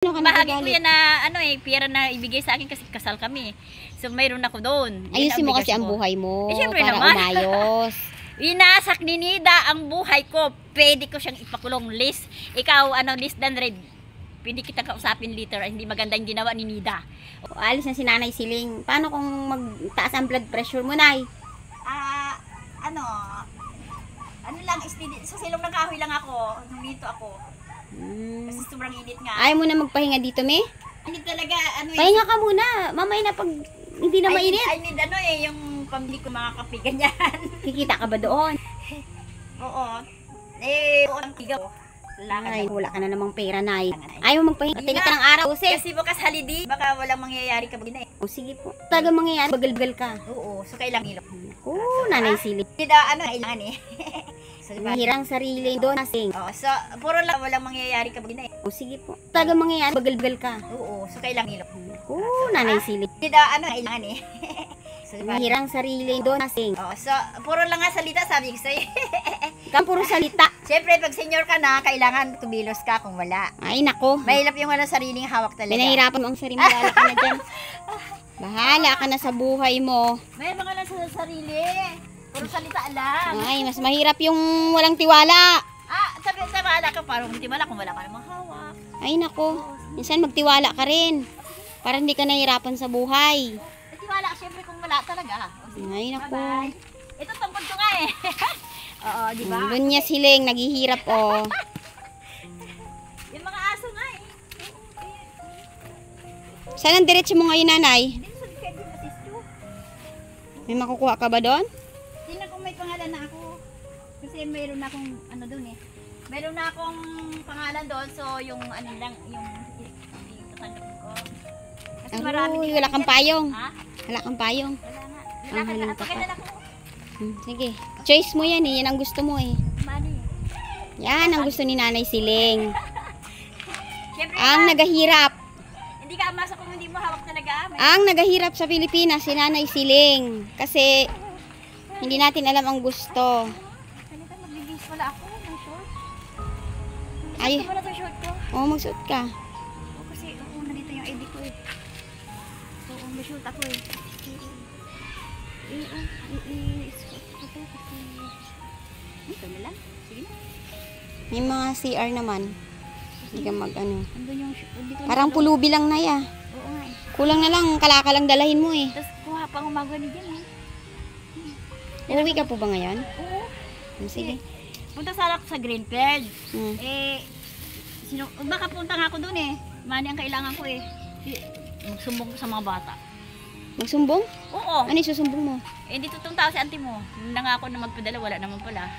Bahagi ko yan na pera na ibigay sa akin kasi kasal kami. So mayroon ako doon. Ayusin mo kasi ang buhay mo syempre para naman. umayos. Winasak ni Nida ang buhay ko. Pwede ko siyang ipakulong, Liz. Ikaw, Liz Danred, pwede kitang kausapin later. Hindi maganda yung ginawa ni Nida. Alis na si Nanay Siling. Paano kung magtaas ang blood pressure mo, Nay? Sa silong ng kahoy lang ako. Dito ako. Kasi sobrang init nga. Ayaw mo na magpahinga dito, me? Hindi talaga, Pahinga ka muna. Mamaya na pag hindi na mainit. I need yung pambili ko mga kape, ganyan. Kikita ka ba doon? Oo. Ang tigaw. Ay, wala ka na namang pera, Nay. Ayaw mo magpahinga. Tinga ka ng araw, sis. Kasi bukas holiday, baka walang mangyayari ka bagay na eh. O, sige po. Talagang mangyayari, bagal-bagal ka. Oo, so kailang ilok. Nanay Siling. Nida, kailangan eh. So, diba? Mahirang sarili doon. Oo, so puro lang walang mangyayari ka bagay na eh. O, sige po. Talagang mangyayari, bagal-bagal ka. Oo, so kailang ilok. Nanay Siling. Nida, kailangan eh. So, diba? Mahirang sarili doon. Oo, so puro lang nga salita, sabi ko sa'yo. Kang puro salita. Siyempre, pag senior ka na, kailangan kumilos ka kung wala. Ay, nako. Mahirap yung sariling hawak talaga. Pinahirapan mo ang sarili. Bahala ka na dyan. Bahala ka na sa buhay mo. May mga lang sa sarili. Puro salita lang. Ay, mas mahirap yung walang tiwala. Sabi ka, parang tiwala kung wala ka namang hawak. Ay, nako. Minsan magtiwala ka rin. Para hindi ka nahihirapan sa buhay. Tiwala, siyempre kung wala talaga. Ay, nako. Bye-bye. Ito tungkol ko nga eh. Oo, di ba? Doon niya siling, naghihirap oh. Yung mga aso nga eh. Saan ang diretso mo ngayon, Nanay? Hindi sa schedule na sisto. May makukuha ka ba doon? Tingnan kung may pangalan na ako. Kasi mayroon na akong doon eh. Mayroon na akong pangalan doon. So yung lang, yung tatanggap ko. Kasi marami din. Wala kang payong. Ha? Wala kang payong. Wala nga. Ang haling ka Pakilala ko. Sige. Choice mo yan eh. Yan ang gusto mo eh. Money. Yan ang gusto ni Nanay Siling. Siyempre Ang nagahirap. hindi ka amasa kung hindi mo hawak talaga. Ang nagahirap sa Pilipinas, si Nanay Siling. Kasi hindi natin alam ang gusto. Kanina magbibis wala ako ng short. Ay. Gusto mo na itong short ko? Oo, magsuot ka. Kasi nandito yung ID ko eh. So, may short ako eh. Ito na lang. Sige na. May mga CR naman. Hindi ka Andun yung dito. Parang pulubi lang na ya. Oo nga eh. Kulang na lang, kalaka lang dalahin mo eh. Tapos kuha pang umagani dyan eh. Uuwi ka po ba ngayon? Oo. Sige. Punta sana ako sa Greenfield. Hmm. Baka punta nga ako dun eh. Money ang kailangan ko eh. Magsumbong ko sa mga bata. Magsumbong? Oo. Ano yung susumbong mo? Dito itong tao si auntie mo. Nangako na magpadala, wala naman pala.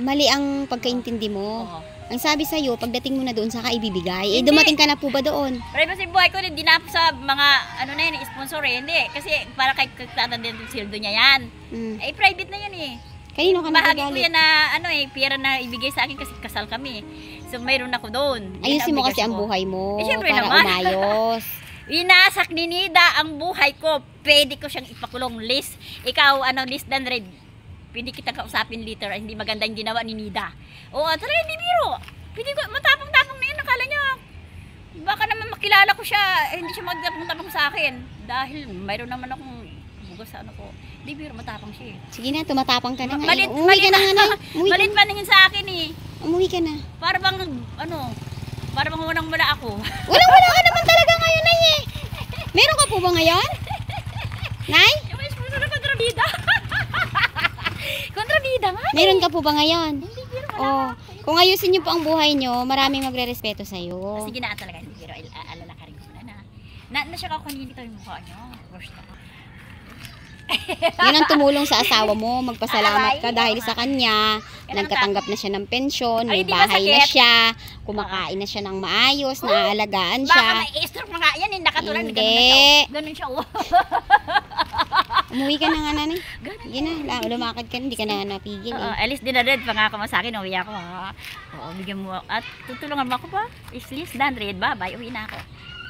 Mali ang pagkaintindi mo. Oo. Ang sabi sa'yo, pagdating mo na doon, saka ibibigay. Hindi. Dumating ka na po ba doon? Pero sa buhay ko, hindi na sa mga, sponsor eh. Hindi. Kasi para kay tatandaan yung sildo niya yan. Private na yan eh. Kanino ka Bahagi ko nagagalit? yan na, pera na ibigay sa akin kasi kasal kami. So, mayroon ako doon. Ayusin mo kasi ang buhay mo syempre para naman. umayos. Winasak ni Nida ang buhay ko. Pwede ko siyang ipakulong, Liz. Ikaw, Liz Danred, pwede kitang kausapin later. Hindi maganda yung ginawa ni Nida. Oo, talaga hindi biro. Pwede ko, matapang-tapang na yun. Nakala niya, baka naman makilala ko siya. Hindi siya magtapang-tapang sa akin. Dahil mayroon naman akong bugas sa ko. Hindi biro, matapang siya eh. Sige na, tumatapang ka na. Malit, Umuwi ka na nga na. malit paningin sa akin eh. Umuwi ka na. Para bang, para bang walang-wala ako. Walang-wala ka naman talaga ngayon, Nay eh. Meron ka po ba ngayon? Nay? Yung sponsor na kontrabida. Kontrabida nga. Meron ka po ba ngayon? Hindi biro, wala. Oh, kung ayusin niyo po ang buhay niyo, maraming magre-respeto sa iyo. Sige na talaga, hindi biro. Alala ka rin ko na siya kakanini ka yung mukha niyo. Worst ako. Yun ang tumulong sa asawa mo. Magpasalamat ka dahil sa kanya. Nagkatanggap na siya ng pensyon, may bahay na siya, kumakain na siya ng maayos, naaalagaan Baka siya. may stroke na nga yan, nakatulad. Hindi. Ganun siya. Umuwi ka na nga, Nanay. Sige na, lumakad ka, hindi ka na napigil eh. Alice din na red, pangako mo sa akin, uwi ako ha. Oo, bigyan mo. At tutulungan mo ako pa. Islis, dan red, bye-bye, uwi na ako.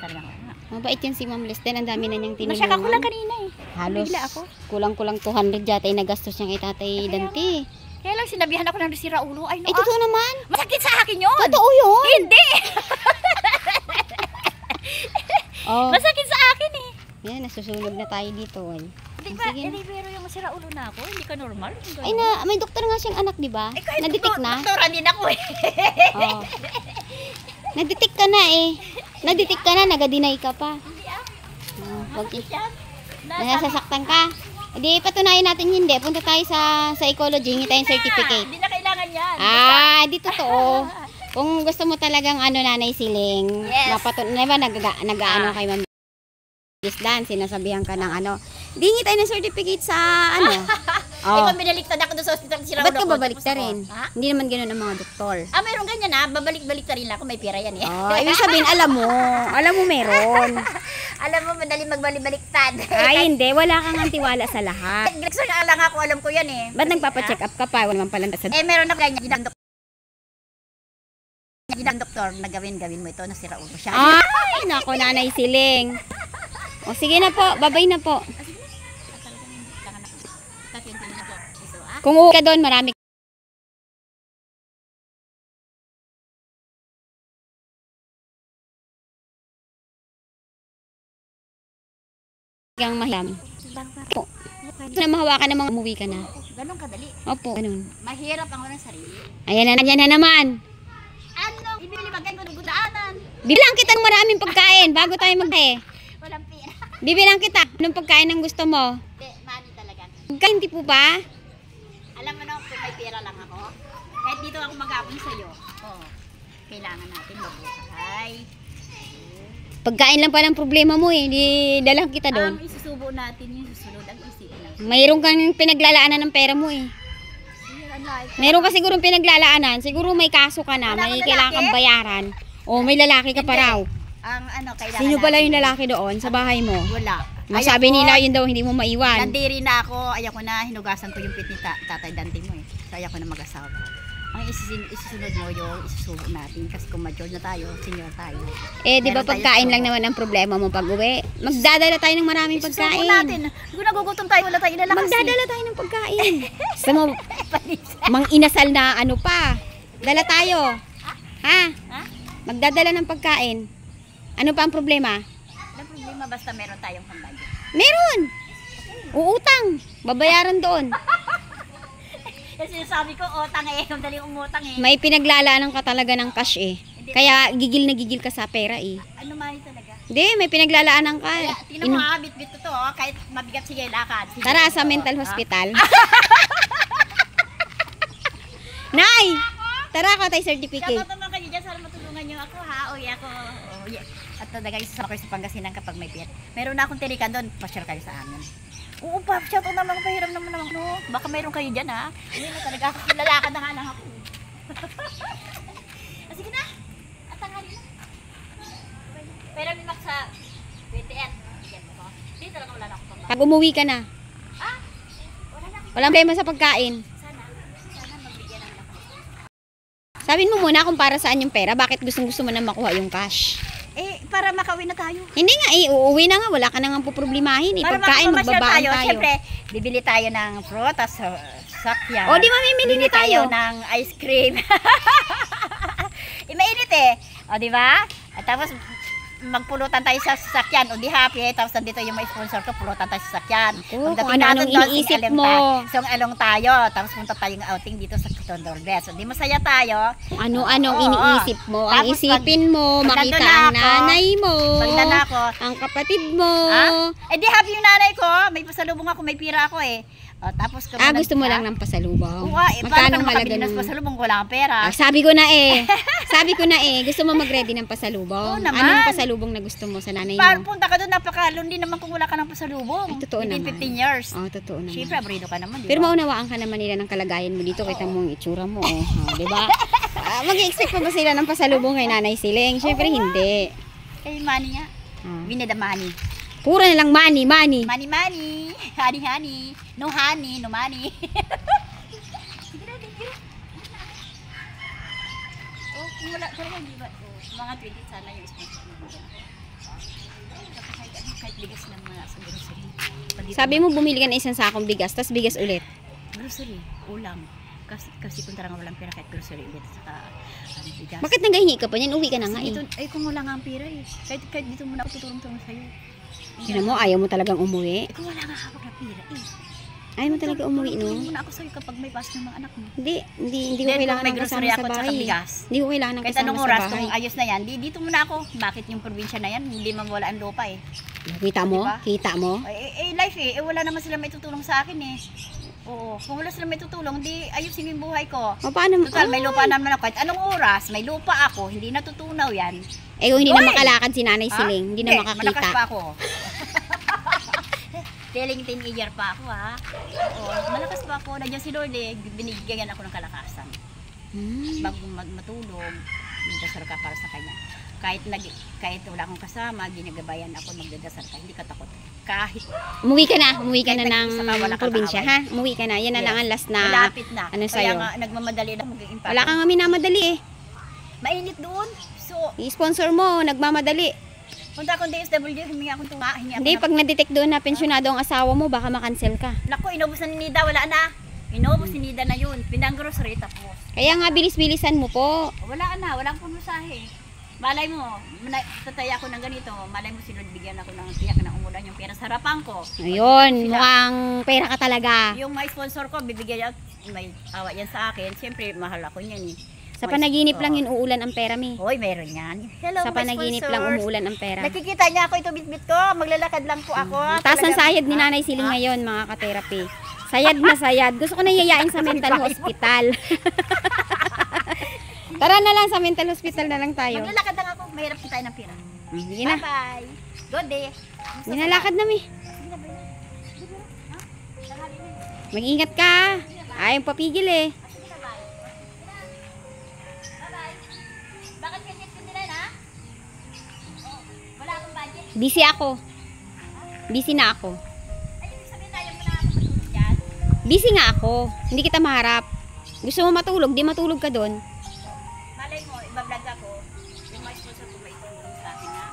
Talagang ako. Mabait yan si Ma'am Lesden, ang dami na niyang tinulungan. Masyak ako lang kanina eh. Halos Bigla ako. kulang-kulang 200 yata yung nagastos niyang kay Tatay Dante. Kaya lang sinabihan ako ng si Raulo. Ay, no, Ay, totoo naman. masakit sa akin yun. Totoo yun. Hindi. Oh. Masakit sa akin eh. Yan, nasusunog na tayo dito. Ay. Di ba, pero yung sira ulo na ako, hindi ka normal. Ay na, may doktor nga siyang anak, di ba? kahit Na-detect na? doktoran din ako eh. Oh. Na-detect ka na eh. Na-detect ka na, naga-deny ka pa. Hindi ah. Wag Yan. nasasaktan ka. Hindi, patunayan natin hindi. Punta tayo sa psychology, hingi tayong certificate. Hindi na kailangan yan. Di totoo. Kung gusto mo talagang Nanay Siling, Yes. diba, nag-ano kay Ma'am Dan, sinasabihan ka ng di hingi tayo ng certificate sa Ikaw binaliktad ako doon sa hospital si Raulo. Ba't ka babalik ta rin? Ha? Hindi naman ganoon ang mga doktor. Mayroon ganyan babalik-balik ta rin ako, may pera yan eh. Ibig sabihin, alam mo meron. Alam mo, madali magbalik-baliktad. Ay, hindi. Wala kang tiwala sa lahat. Glexor na lang ako, alam ko yan eh. Ba't nagpapacheck up ka pa? Wala naman pala sa... Meron na ganyan, ginang doktor na gawin mo ito, nasira ulo siya. Ay, nako, Nanay Siling. O, sige na po. Babay na po. Kung uwi ka doon, marami kang mahiyam. Opo. Ito na mahawakan ng mga umuwi ka na. Ganun kadali. Opo, ganun. Mahirap ang walang sarili. Ayan na naman. Ibili bagay ko ng gudaanan. Bibilang kita ng maraming pagkain bago tayo Walang pera. Bibilang kita. Anong pagkain ang gusto mo? Hindi, money talaga. Pagkain, di po ba? Alam mo na, kung may pera lang ako, kahit dito ako mag-apon sa'yo, kailangan natin mabuhay. Pagkain lang pala ang problema mo eh. Di dalang kita doon. Isusubo natin yung susunod ang isipin natin. Mayroon kang pinaglalaanan ng pera mo eh. Meron ka siguro pinaglalaanan. Siguro may kaso ka na. Wala May kang kailangan kang lalaki? bayaran. O may lalaki ka pa raw. Ang kailangan Sino pala natin- yung lalaki doon sa bahay mo? Wala. Masabi nila yun daw hindi mo maiwan. Nandiri na ako, ayoko na, hinugasan ko yung pit ni Tatay Dante mo eh. So ayoko na mag-asawa. Ang isusunod mo yung isusubo natin kasi kung mature na tayo, senior tayo. Eh, di ba Meron tayo pagkain subo. lang naman ang problema mo pag uwi? Magdadala tayo ng maraming Isusubo pagkain. natin. Kung nagugutom tayo, wala tayo inalakas. Magdadala tayo ng pagkain. Gusto mo, mang inasal na pa. Dala tayo. Ha? Ha? Magdadala ng pagkain. Ano pa ang problema? Ang problema basta meron tayong pambudget. Meron. Uutang. Babayaran doon. Kasi sabi ko, utang eh, kung dali umutang eh. May pinaglalaanan ka talaga ng cash eh. Kaya gigil na gigil ka sa pera eh. Ano mali talaga? Hindi, may pinaglalaanan ka. Kaya, tingnan mo ha, bit-bit ko to, kahit mabigat sige lakad. Sige, Tara sa ito, mental ah. hospital. Nay! Tara ka tayo certificate. Shoutout naman kayo dyan, sana matulungan niyo ako ha. Uy, ako. At talaga isasama ko sa Pangasinan kapag may piyet. Meron na akong tirikan doon, pa-share kayo sa amin. Oo pa, shoutout naman, pahiram naman naman. No? Baka meron kayo dyan ha. Hindi na talaga ako, lalakad na nga lang ako. Sige na, at tanghali na. Pero may mak sa 28. Yan mo ko. Hindi talaga wala na akong pambaka. Pag umuwi ka na, Ah, wala na akong walang problema sa pagkain. sana magbigyan ng lakas. Sabihin mo muna kung para saan yung pera, bakit gustong gusto mo na makuha yung cash. Para makauwi na tayo. Hindi nga uuwi na nga, wala ka na nga poproblemahin eh. Para Pagkain, makapamasyal magbabaan tayo. Siyempre, bibili tayo ng prutas sa sakyan. O, di mamimili Bili na tayo. ng ice cream. Mainit eh. O, di ba? At tapos, magpulutan tayo sa sasakyan. O, di happy. Tapos, nandito yung may sponsor ko, pulutan tayo sa sasakyan. Naku, Pagdating kung ano-anong natin doon, iniisip sing-along mo. Sing-along tayo. Tapos, punta tayong outing dito sa Kitondordes. O, di masaya tayo. Kung ano-anong Oo. iniisip mo. Ang Tapos, isipin mo, pag makita nandun na ang ako, nanay mo, Pag nana ako, ang kapatid mo. Eh di happy yung nanay ko. May pasalubong ako, may pira ako eh. O, tapos kung Gusto mo lang ng pasalubong. Oo, Magkano paano halaga makabili ng ng... pasalubong kung wala kang pera? Sabi ko na eh. Sabi ko na eh. Gusto mo mag-ready ng pasalubong? Oo naman. Anong pasalubong na gusto mo sa nanay mo? Punta ka doon, napakalundi naman kung wala ka ng pasalubong. Ay, totoo Within naman. 15 years. Oh, totoo naman. Siyempre, abrido ka naman, di Pero ba? maunawaan ka naman nila ng kalagayan mo dito. Kita mo ang itsura mo. Di ba? Mag-i-expect pa ba sila ng pasalubong kay Nanay Siling? Siyempre hindi. Eh, money nga. Ah. We need the money. Puro na lang money, money. Money, money. Honey, honey. No honey, no money. Sige na, sige na. Oh, kung wala talaga, di ba? Oh, mga 20 sana yung sponsor mo. Kahit bigas ng mga sa grocery. Sabi mo bumili ka na isang sakong bigas, tas bigas ulit. Grocery, ulam. Kasi kung talagang walang pera kahit grocery ulit saka bigas. Bakit naghahingi ka pa niyan? Uwi ka na nga Kasi eh. dito, kung wala nga ang pera eh. Kahit dito muna ako tutulong-tulong sa'yo. Tignan mo, ayaw mo talagang umuwi. Kung wala nga hawak na pera eh. Ayaw mo talaga umuwi, no? Tutulong muna ako sa'yo kapag may pasok ng mga anak mo. Hindi ko kailangan ng kasama sa bahay. Hindi ko kailangan ng Kahit kasama anong sa oras, bahay. kung ayos na yan, dito muna ako. Bakit yung probinsya na yan, hindi mawala ang lupa eh. Kita mo? Diba? Kita mo? Life eh, wala naman sila may tutulong sa akin eh. Oo, kung wala sila may tutulong, di ayusin yung buhay ko. O, paano? Total, may lupa naman ako. Kahit anong oras, may lupa ako, hindi natutunaw yan. Eh, kung hindi na Uy! makalakad si Nanay Ha? Siling, hindi na Malakas makakita. pa ako. Feeling teenager pa ako ha. Oo, malakas pa ako. Nandiyan si Lord eh, binigyan ako ng kalakasan. Bago matulog, magdasal ka para sa kanya. Kahit wala akong kasama, ginagabayan ako, magdadasal ka, hindi ka takot. Kahit Umuwi ka na Kahit ng nag-isa ka, wala kang probinsya, ha? Umuwi ka na. Yan na Yes. lang ang last na. malapit na. ano Kaya sa'yo? nga, nagmamadali na maging impact. Wala kang nga minamadali eh. Mainit doon. So, I-sponsor mo, nagmamadali. punta akong DSWD, humingi akong tunga. Hindi, pag na-detect doon na pensyonado ang asawa mo, baka makancel ka. Naku, inubos na ni Nida, wala na. Inubos ni Nida na yun. Pinang-grocery tapos. Kaya nga, bilis-bilisan mo po. Wala na, walang pumusahe. Malay mo, tataya ako ng ganito, malay mo sinod bigyan ako ng tiyak na umulan yung pera sa harapan ko. Ayun, mukhang pera ka talaga. Yung may sponsor ko, bibigyan niya, may awa yan sa akin. Siyempre, mahal ako niyan eh. Sa panaginip lang yun uulan ang pera, mi. Hoy, meron yan. Hello, Sa my panaginip sponsors. lang umuulan ang pera. Nakikita niya ako, ito bitbit ko. Maglalakad lang po ako. Taas ng Talagang- sayad ni Nanay Siling ngayon, mga ka-therapy. Sayad na sayad. Gusto ko na yayain sa mental hospital. Tara na lang, sa mental hospital na lang tayo. Maglalakad lang ako. Mahirap kita ng pera. Sige na. Bye-bye. Good day. Ninalakad na, mi. Sige na, bye. Sige na. Ha? Tanghali na. Mag-ingat ka. Ayaw papigil eh. Sige na, bye. Bye-bye. Bakit ganyan ka nila na? Oh, wala akong budget. Busy ako. Busy na ako. Ay, ibig sabihin tayo muna ako matulog dyan. Busy nga ako. Hindi kita maharap. Gusto mo matulog, di matulog ka doon. Malay mo, ibablog ako. Yung may sponsor ko may tulong sa akin na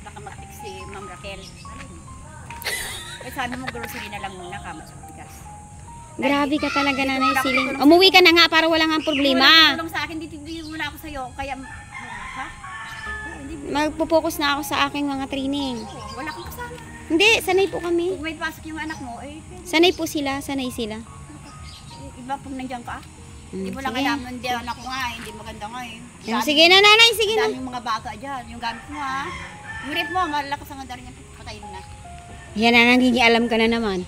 baka mag-text si Ma'am Raquel. Malay mo. Eh, sabi mo grocery na lang muna kama sa bigas. Grabe ka talaga, Nanay Siling. Umuwi ka na nga para wala nga problema. Wala tulong sa akin, dito muna ako sa'yo. Kaya, ha? Hindi, Magpo-focus na ako sa aking mga training. wala kang kasama. Hindi, sanay po kami. Kung may pasok yung anak mo, eh, Sanay po sila, sanay sila. iba pag nandiyan ka. Hindi mo lang Sige. alam, hindi anak ko nga eh, hindi maganda nga eh. Sige na, Nanay, sige na. Daming mga bata dyan, yung gamit mo ha. Yung rip mo, malakas ang andar niya, patayin mo na. Yan na, nagiging alam ka na naman.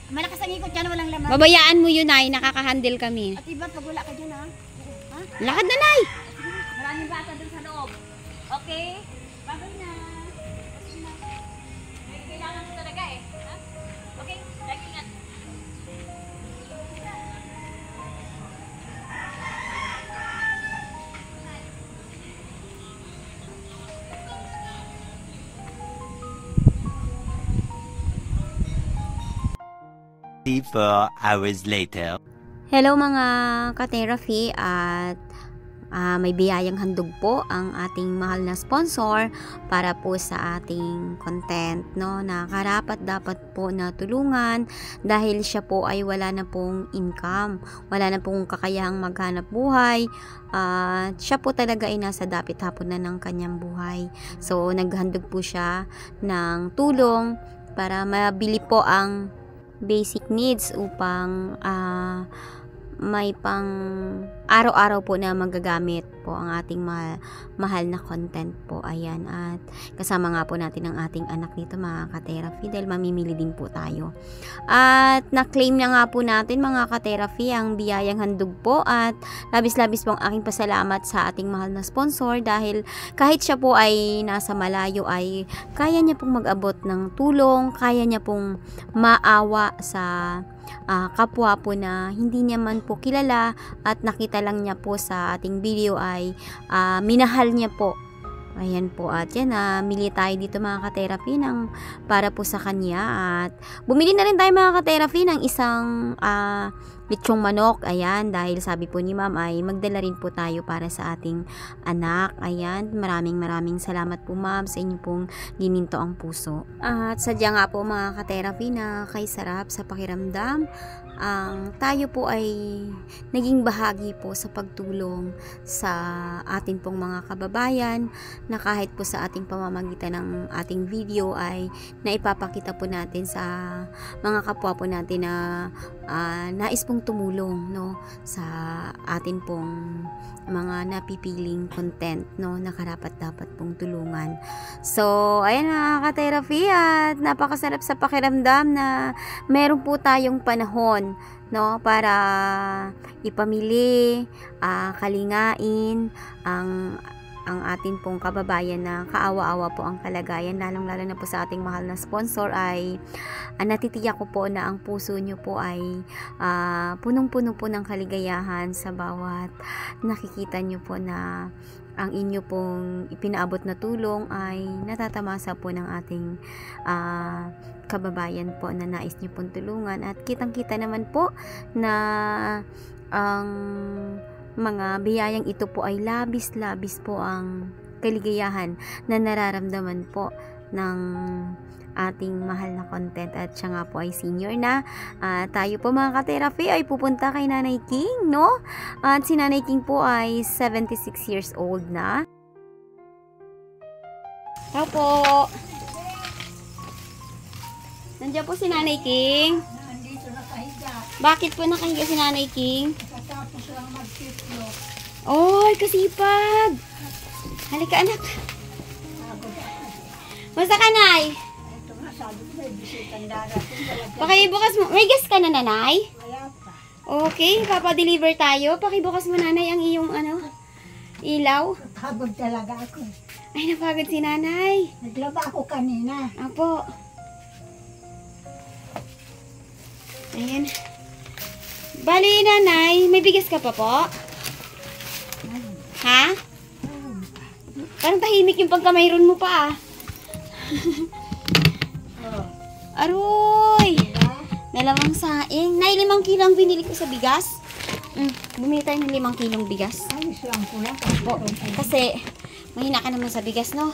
Malakas ang ikot dyan, walang laman. Babayaan mo yun, Nay, nakaka-handle kami. At iba, pag wala ka dyan ha. Ha? Lakad na, Nay! Maraming bata dun sa loob. Okay? Bagay na. Sige na. Kailangan mo talaga eh. Ha? Okay? Lagi ingat. 24 hours later. Hello mga ka-therapy at may biyayang handog po ang ating mahal na sponsor para po sa ating content, no, na karapat dapat po na tulungan dahil siya po ay wala na pong income, wala na pong kakayahang maghanap buhay, siya po talaga ay nasa dapit hapon na ng kanyang buhay. So naghandog po siya ng tulong para mabili po ang basic needs upang may pang araw-araw po na magagamit po ang ating mahal na content po. Ayan, at kasama nga po natin ang ating anak dito mga ka-therapy dahil mamimili din po tayo. At na-claim na nga po natin mga ka-therapy ang biyayang handog po at labis-labis po ang aking pasalamat sa ating mahal na sponsor dahil kahit siya po ay nasa malayo ay kaya niya pong mag-abot ng tulong, kaya niya pong maawa sa kapwa po na hindi niya man po kilala at nakita lang niya po sa ating video ay minahal niya po. Ayan po, at yan, mili tayo dito mga ka-therapy ng para po sa kanya at bumili na rin tayo mga ka-therapy ng isang lechong manok. Ayan, dahil sabi po ni ma'am ay magdala rin po tayo para sa ating anak. Ayan, maraming salamat po ma'am sa inyo pong gininto ang puso. At sadya nga po mga ka-therapy na kay sarap sa pakiramdam ang tayo po ay naging bahagi po sa pagtulong sa atin pong mga kababayan na kahit po sa ating pamamagitan ng ating video ay naipapakita po natin sa mga kapwa po natin na nais pong tumulong, no, sa atin pong mga napipiling content, no, na karapat-dapat pong tulungan. So, ayan mga ka-therapy, at napakasarap sa pakiramdam na meron po tayong panahon, no, para ipamili, kalingain ang atin pong kababayan na kaawa-awa po ang kalagayan, lalong-lalo na po sa ating mahal na sponsor. Ay natitiyak ko po na ang puso nyo po ay punong-puno po ng kaligayahan sa bawat nakikita nyo po na ang inyo pong ipinaabot na tulong ay natatamasa po ng ating kababayan po na nais nyo pong tulungan. At kitang-kita naman po na ang mga biyayang ito po ay labis-labis po ang kaligayahan na nararamdaman po ng ating mahal na content. At siya nga po ay senior na. Tayo po mga ka-therapy ay pupunta kay Nanay King, no? At si Nanay King po ay 76 years old na. Tao po. Nandiyan po si Nanay King. Nandito nakahiga. Bakit po nakahiga si Nanay King? Katapos lang magtitlo. Oy, kasipag. Halika anak. Basta ka, Nay? Ito nga, sabi ko may bisitang darating. Pakibukas mo. May gas ka na, Nanay? Wala pa. Okay, papadeliver tayo. Pakibukas mo, Nanay, ang iyong ilaw. Pagod talaga ako. Ay, napagod si Nanay. Naglaba ako kanina. Apo. Ayan. Bali, Nanay, may bigas ka pa po? Ha? Parang tahimik yung pagkamayroon mo pa, ah. Oh, Aroy! diba? Dalawang saing. Nay, 5 kilo ang binili ko sa bigas. Bumili tayo ng 5 kilong bigas. Ayos lang po lang. Po, kasi mahina ka naman sa bigas, no?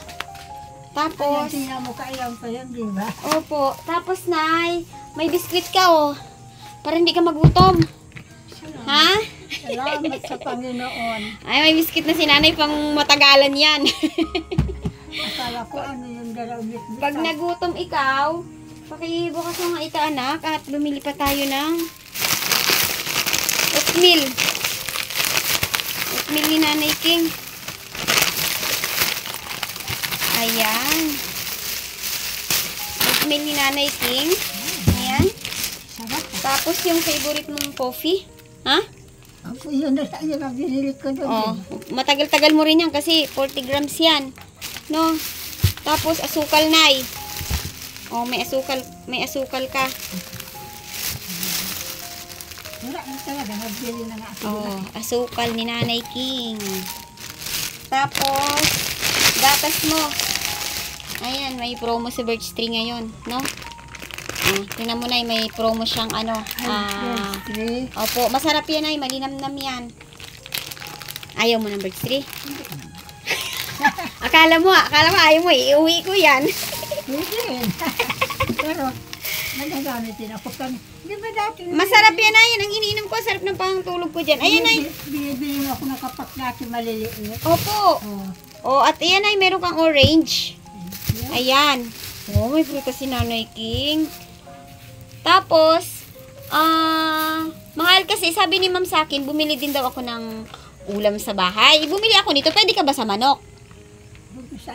Tapos, tingnan mo kayang pa yun, di ba? opo. Tapos, Nay, may biskwit ka, oh. Para hindi ka magutom. Ha? Salamat sa Panginoon. Ay, may biskwit na si Nanay, pang matagalan yan. Akala ko ano yung dalawang Pag nagutom ikaw, pakibukas mo nga ito, anak, at bumili pa tayo ng oatmeal. Oatmeal ni Nanay King. Ayan. Oatmeal ni Nanay King. Ayan. sarap. Tapos yung favorite mong coffee. Ha? Ako yun na yun ang binili ko doon. Oh, matagal-tagal mo rin yan kasi 40 grams yan. No? Tapos asukal, Nay. Oh, may asukal ka. Wala na talaga, nagbili na nga ako. Oh, asukal ni Nanay King. Tapos gatas mo. Ayan, may promo sa Birch Tree ngayon, no? Tingnan mo, Nay, may promo siyang opo, masarap yan, Nay, malinamnam yan. Ayaw mo ng Birch Tree? akala mo ayaw mo, iuwi ko yan. Pwede. Pero, nagagamit din ako kami. Di ba dati? Masarap yan, Nay, yan ang iniinom ko, sarap ng pangtulog ko dyan. Ayan, Nay. Binibili mo ako ng kapak dati maliliit. Opo. Oh. Oh, at ayan, Nay, meron kang orange. Ayan. Oh, may prutas si Nanay King. Tapos, mahal kasi, sabi ni Ma'am sa akin, bumili din daw ako ng ulam sa bahay. Bumili ako nito, pwede ka ba sa manok?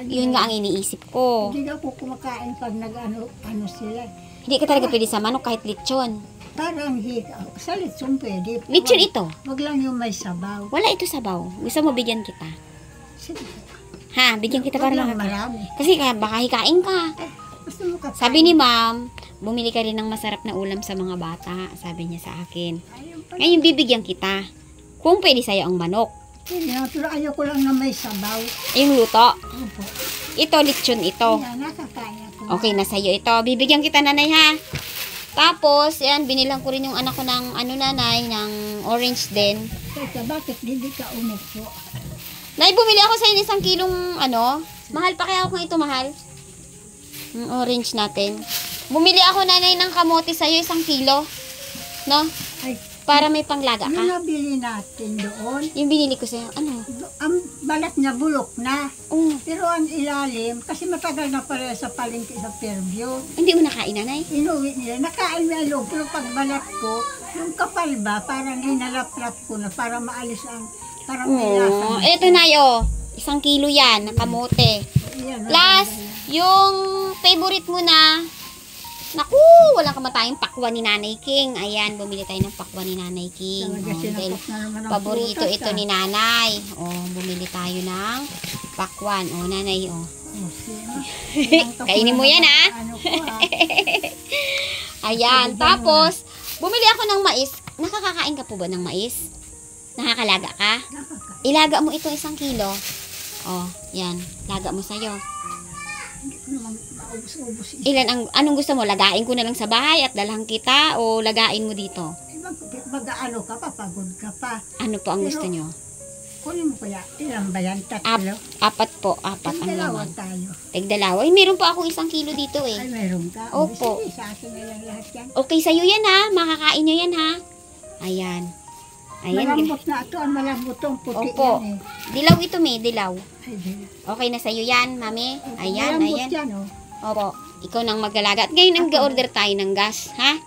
Yun nga ang iniisip ko. Hindi ako kumakain pag nag-ano sila. Hindi ka talaga pwede sa manok kahit lechon. Parang sa lechon pwede. Lechon ito. Wag lang yung may sabaw. Wala ito sabaw. Gusto mo bigyan kita? Sige. Ha, bigyan kita Wag para lang makakain. marami. Kasi baka hikain ka. Gusto mo kakain. Sabi ni Ma'am, bumili ka rin ng masarap na ulam sa mga bata. Sabi niya sa akin. Ayun pa. Ngayon bibigyan kita. Kung pwede sa'yo ang manok. Hindi, pero ayaw ko lang na may sabaw. Yung luto. Opo. Ito, lechon ito. Kaya nakakain ako. Okay na sa'yo ito. Bibigyan kita, Nanay, ha? Tapos, yan, binilang ko rin yung anak ko ng, nanay, ng orange din. Teka, bakit hindi ka umupo? Nay, bumili ako sa inyo 1 kilong, mahal pa kaya ako ito, mahal? Yung orange natin. Bumili ako, nanay, ng kamote sa'yo, 1 kilo. No? Ay, Para may panglaga yung ka. nabili natin doon, Yung binili ko sa'yo, ano? ang balat niya bulok na. Oh, Pero ang ilalim, kasi matagal na pala sa palengke sa Fairview, hindi mo nakain, nanay? inuwi nila. Nakain na loob, pero pag balat ko, yung kapal ba, parang hinalaplap ko na para maalis ang, parang may lasa. Oh, eto na yo. 1 kilo yan, na kamote. Yan, Plus, yung favorite mo na, naku, walang kamatayang pakwan ni Nanay King. Ayan, bumili tayo ng pakwan ni Nanay King. talaga Oh, dahil sinapok na naman ang paborito prutas, ito ah. ni Nanay. Oh, bumili tayo ng pakwan. Oh, Nanay, oh. Oh, sino? Kainin mo yan, ah. Ano ko, ah. Ayan, Sige, tapos, bumili ako ng mais. Nakakakain ka po ba ng mais? Nakakalaga ka? Ilaga mo ito 1 kilo. Oh, yan. Laga mo sa'yo. Hindi ko naman maubos-ubos. Anong gusto mo? Lagain ko na lang sa bahay at dalhan kita o lagain mo dito? Mag-ano ka pa, pagod ka pa. Ano po ang gusto nyo? Kunin mo kaya, ilan ba yan? 3? 4 po, 4 ang Dalawa laman. tayo. Tigdalawa. Ay, meron pa akong 1 kilo dito Ay, eh. meron ka. Opo. Sige, sa akin na lang lahat yan. Okay sa'yo yan ha. Makakain nyo yan ha. Ayan. Ayan. Malambot na ito. Ang malambot itong puti Opo. yan eh. Dilaw ito may, dilaw. Ay, di. Okay na sa'yo yan, mami. Ayan, Malambot ayan. yan, oh. Opo. Ikaw nang magalaga. At ngayon, nag-order tayo ng gas, ha?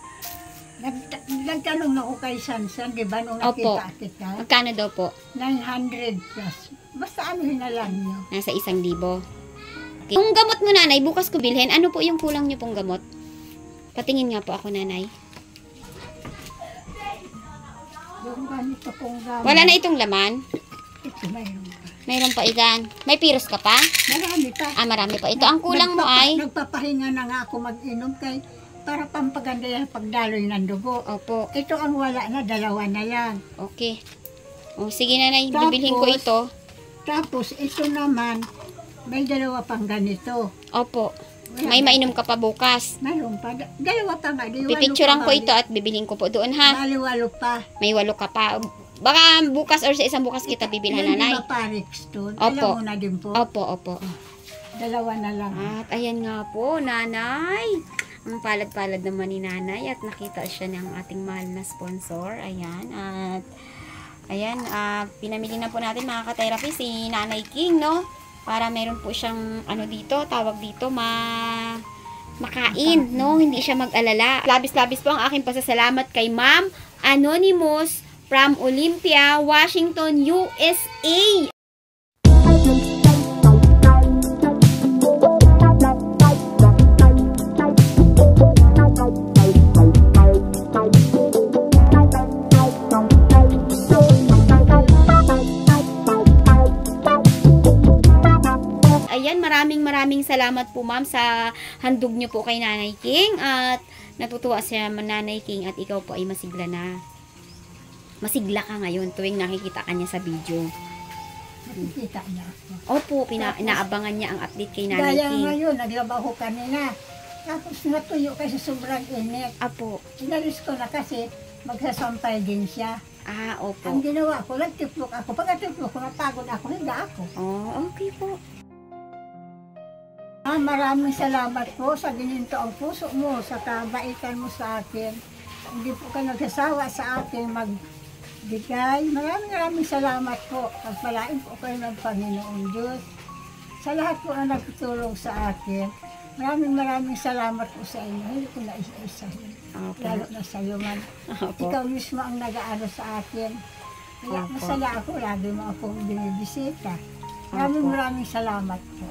Nagtanong na ako kay Sansan, di ba, nung Opo. nakita kita? Magkano daw po? 900 plus. Basta ano na lang nyo. Nasa 1,000. Okay. Kung gamot mo, nanay, bukas ko bilhin. Ano po yung kulang nyo pong gamot? Patingin nga po ako, nanay. Yung ganito kong gamit. Wala na itong laman. Ito, mayroon pa. Mayroon pa igan. May piros ka pa? Marami pa. Ah, marami pa. Ito, ang kulang mo ay... Nagpapahinga na nga ako mag-inom kay para pampaganda yung pagdaloy ng dugo. Opo. Ito ang wala na, 2 na lang. Okay. O, sige, nanay. Tapos, Bibilhin ko ito. Tapos ito naman, may 2 pang ganito. Opo. Wala May na. mainom ka pa bukas. Mayroon pa. 2 pa nga. Di 8 Pipicturean pa ko bali. ito at bibilhin ko po doon, ha? Bali 8 pa. May 8 ka pa. Baka bukas or sa isang bukas kita bibilhan, Yan, nanay. di ba Parix doon? Opo. Alam mo na din po. Opo, opo. 2 na lang. At ayan nga po, nanay. Ang palad-palad naman ni nanay at nakita siya ng ating mahal na sponsor. Ayan. At ayan, pinamili na po natin mga ka-therapy si Nanay King, no? Para meron po siyang dito, tawag dito, makain, no? Hindi siya mag-alala. Labis-labis po ang aking pasasalamat kay Ma'am Anonymous from Olympia, Washington, USA. Ayan, maraming salamat po ma'am sa handog niyo po kay Nanay King at natutuwa siya Nanay King at ikaw po ay masigla na. Masigla ka ngayon tuwing nakikita ka niya sa video. Nakikita niya ako. Opo, inaabangan niya ang update kay Nanay Gaya King. ngayon, naglaba ko kanina. Tapos natuyo kasi sobrang init. Apo. Inalis ko na kasi magsasampay din siya. Ah, opo. Ang ginawa ko, nagtiplok ako. Pag nagtiplok ko, napagod ako, higa ako. Oh, okay po. Maraming salamat po sa gininto ang puso mo, sa kabaitan mo sa akin. Hindi po ka nagsasawa sa akin magbigay. Maraming salamat po. Pagpalain po kayo ng Panginoon Diyos. Sa lahat po na nagtutulong sa akin. Maraming salamat po sa inyo. Hindi ko na isa-isahin. Opo. Lalo na sa iyo man. Opo. Ikaw mismo ang nag-aano sa akin. Kaya Opo. masaya ako. Lagi mo akong binibisita. Opo. Maraming salamat po.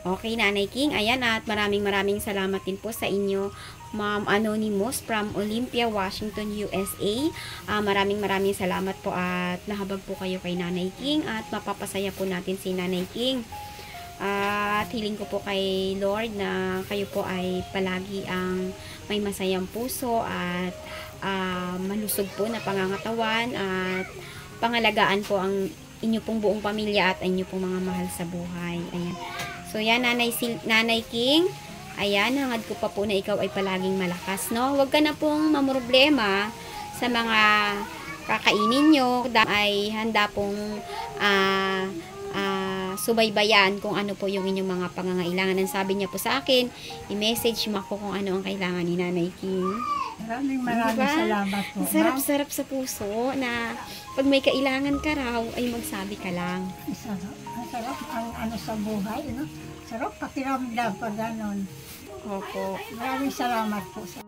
Okay, Nanay King. Ayan at maraming salamat din po sa inyo, Ma'am Anonymous from Olympia, Washington, USA. Maraming salamat po at nahabag po kayo kay Nanay King at mapapasaya po natin si Nanay King. At hiling ko po kay Lord na kayo po ay palagi ang may masayang puso at malusog po na pangangatawan at pangalagaan po ang inyo pong buong pamilya at inyo pong mga mahal sa buhay. Ayan. So yan, Nanay King, Ayan, hangad ko pa po na ikaw ay palaging malakas, no? Huwag ka na pong mamroblema sa mga kakainin nyo. Ay handa pong subaybayan kung ano po yung inyong mga pangangailangan. Ang sabi niya po sa akin, i-message mo ako kung ano ang kailangan ni Nanay King. Maraming Diba? salamat po. Sarap-sarap sa puso na pag may kailangan ka raw, ay magsabi ka lang. Ang sarap ang ano sa buhay, no? Sarap pakiramdam pag ganon. Opo. Maraming salamat po sa